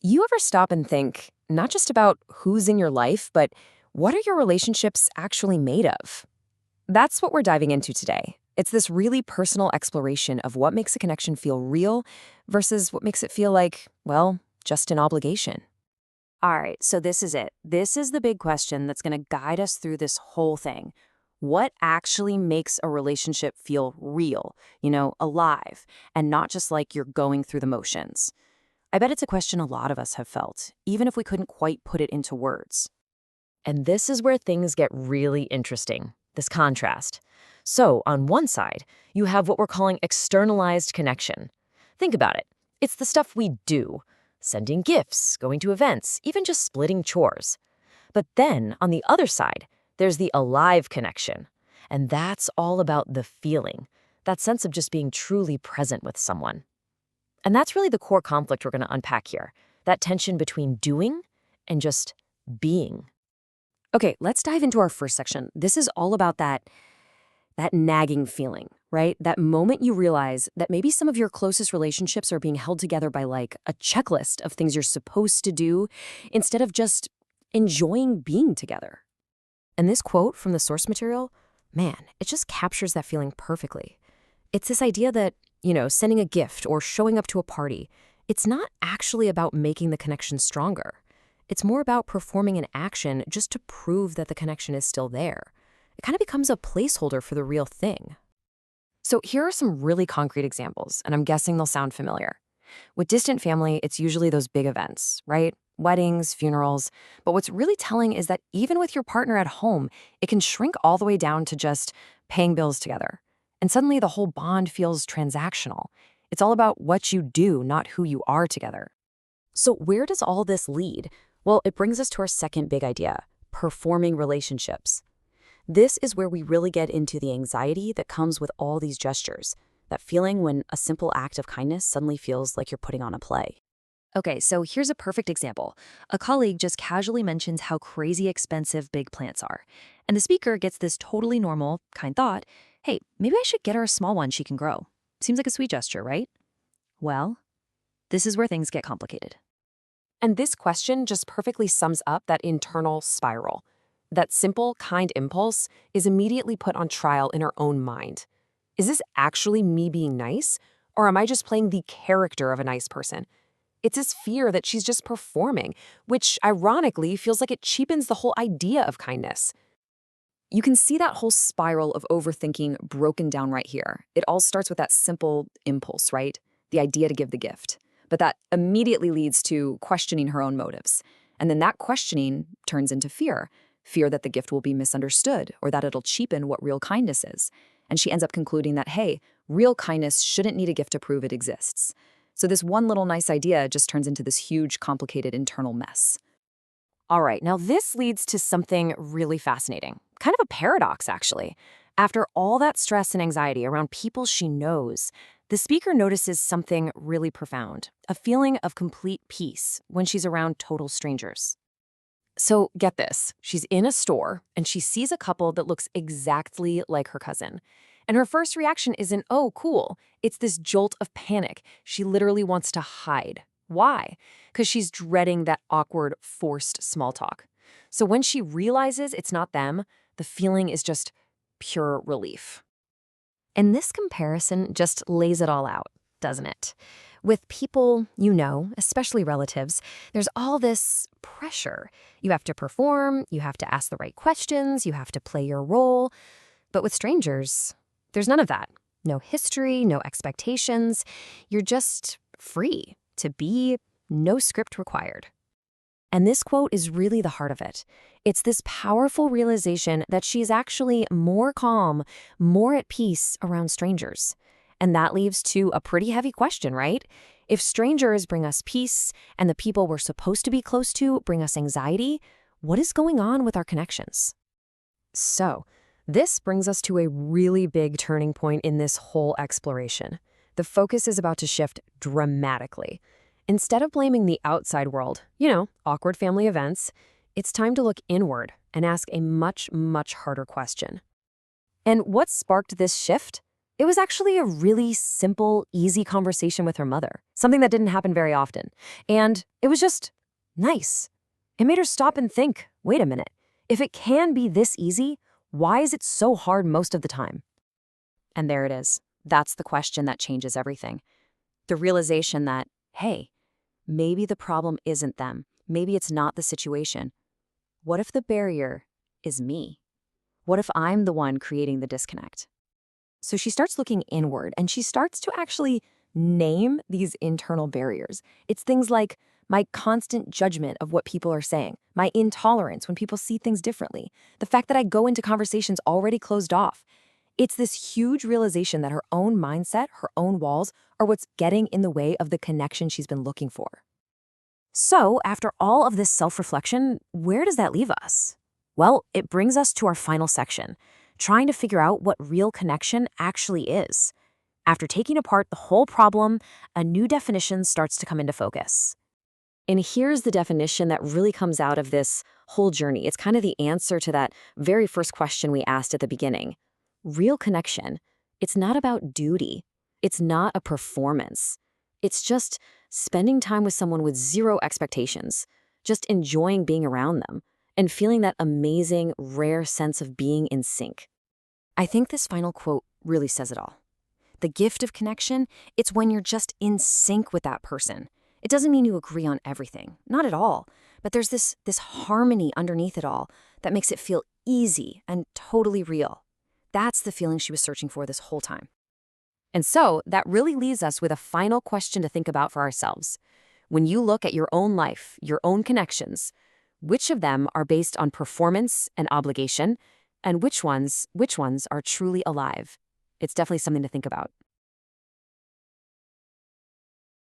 You ever stop and think, not just about who's in your life, but what are your relationships actually made of? That's what we're diving into today. It's this really personal exploration of what makes a connection feel real versus what makes it feel like, well, just an obligation. All right, so this is it. This is the big question that's going to guide us through this whole thing. What actually makes a relationship feel real, alive, and not just like you're going through the motions? I bet it's a question a lot of us have felt, even if we couldn't quite put it into words. And this is where things get really interesting, this contrast. So, on one side, you have what we're calling externalized connection. Think about it. It's the stuff we do, sending gifts, going to events, even just splitting chores. But then, on the other side, there's the alive connection. And that's all about the feeling, that sense of just being truly present with someone. And that's really the core conflict we're going to unpack here, that tension between doing and just being. Okay, let's dive into our first section. This is all about that nagging feeling, right? That moment you realize that maybe some of your closest relationships are being held together by like a checklist of things you're supposed to do instead of just enjoying being together. And this quote from the source material, man, it just captures that feeling perfectly. It's this idea that, sending a gift or showing up to a party, it's not actually about making the connection stronger. It's more about performing an action just to prove that the connection is still there. It kind of becomes a placeholder for the real thing. So here are some really concrete examples, and I'm guessing they'll sound familiar. With distant family, it's usually those big events, right? Weddings, funerals. But what's really telling is that even with your partner at home, it can shrink all the way down to just paying bills together. And suddenly the whole bond feels transactional. It's all about what you do, not who you are together. So where does all this lead? Well, it brings us to our second big idea, performing relationships. This is where we really get into the anxiety that comes with all these gestures, that feeling when a simple act of kindness suddenly feels like you're putting on a play. Okay, so here's a perfect example. A colleague just casually mentions how crazy expensive big plants are. And the speaker gets this totally normal, kind thought, hey, maybe I should get her a small one she can grow. Seems like a sweet gesture, right? Well, this is where things get complicated. And this question just perfectly sums up that internal spiral. That simple, kind impulse is immediately put on trial in her own mind. Is this actually me being nice, or am I just playing the character of a nice person? It's this fear that she's just performing, which ironically feels like it cheapens the whole idea of kindness. You can see that whole spiral of overthinking broken down right here. It all starts with that simple impulse, right? The idea to give the gift. But that immediately leads to questioning her own motives. And then that questioning turns into fear. Fear that the gift will be misunderstood or that it'll cheapen what real kindness is. And she ends up concluding that, hey, real kindness shouldn't need a gift to prove it exists. So this one little nice idea just turns into this huge, complicated internal mess. All right, now this leads to something really fascinating. Kind of a paradox, actually. After all that stress and anxiety around people she knows, the speaker notices something really profound, a feeling of complete peace when she's around total strangers. So get this, she's in a store and she sees a couple that looks exactly like her cousin. And her first reaction isn't, oh, cool. It's this jolt of panic. She literally wants to hide. Why? Because she's dreading that awkward, forced small talk. So when she realizes it's not them, the feeling is just pure relief. And this comparison just lays it all out, doesn't it? With people especially relatives, there's all this pressure. You have to perform, you have to ask the right questions, you have to play your role. But with strangers, there's none of that. No history, no expectations. You're just free to be, no script required. And this quote is really the heart of it. It's this powerful realization that she's actually more calm, more at peace around strangers. And that leaves to a pretty heavy question, right? If strangers bring us peace and the people we're supposed to be close to bring us anxiety, what is going on with our connections? So, this brings us to a really big turning point in this whole exploration. The focus is about to shift dramatically. Instead of blaming the outside world, awkward family events, it's time to look inward and ask a much, much harder question. And what sparked this shift? It was actually a really simple, easy conversation with her mother, something that didn't happen very often. And it was just nice. It made her stop and think, wait a minute, if it can be this easy, why is it so hard most of the time? And there it is. That's the question that changes everything. The realization that, hey, maybe the problem isn't them. Maybe it's not the situation. What if the barrier is me? What if I'm the one creating the disconnect? So she starts looking inward and she starts to actually name these internal barriers. It's things like my constant judgment of what people are saying, my intolerance when people see things differently, the fact that I go into conversations already closed off. It's this huge realization that her own mindset, her own walls, are what's getting in the way of the connection she's been looking for. So, after all of this self-reflection, where does that leave us? Well, it brings us to our final section, trying to figure out what real connection actually is. After taking apart the whole problem, a new definition starts to come into focus. And here's the definition that really comes out of this whole journey. It's kind of the answer to that very first question we asked at the beginning. Real connection, it's not about duty. It's not a performance. It's just spending time with someone with zero expectations, just enjoying being around them, and feeling that amazing, rare sense of being in sync. I think this final quote really says it all. The gift of connection, it's when you're just in sync with that person. It doesn't mean you agree on everything, not at all, but there's this harmony underneath it all that makes it feel easy and totally real. That's the feeling she was searching for this whole time. And so that really leaves us with a final question to think about for ourselves. When you look at your own life, your own connections, which of them are based on performance and obligation, and which ones are truly alive? It's definitely something to think about.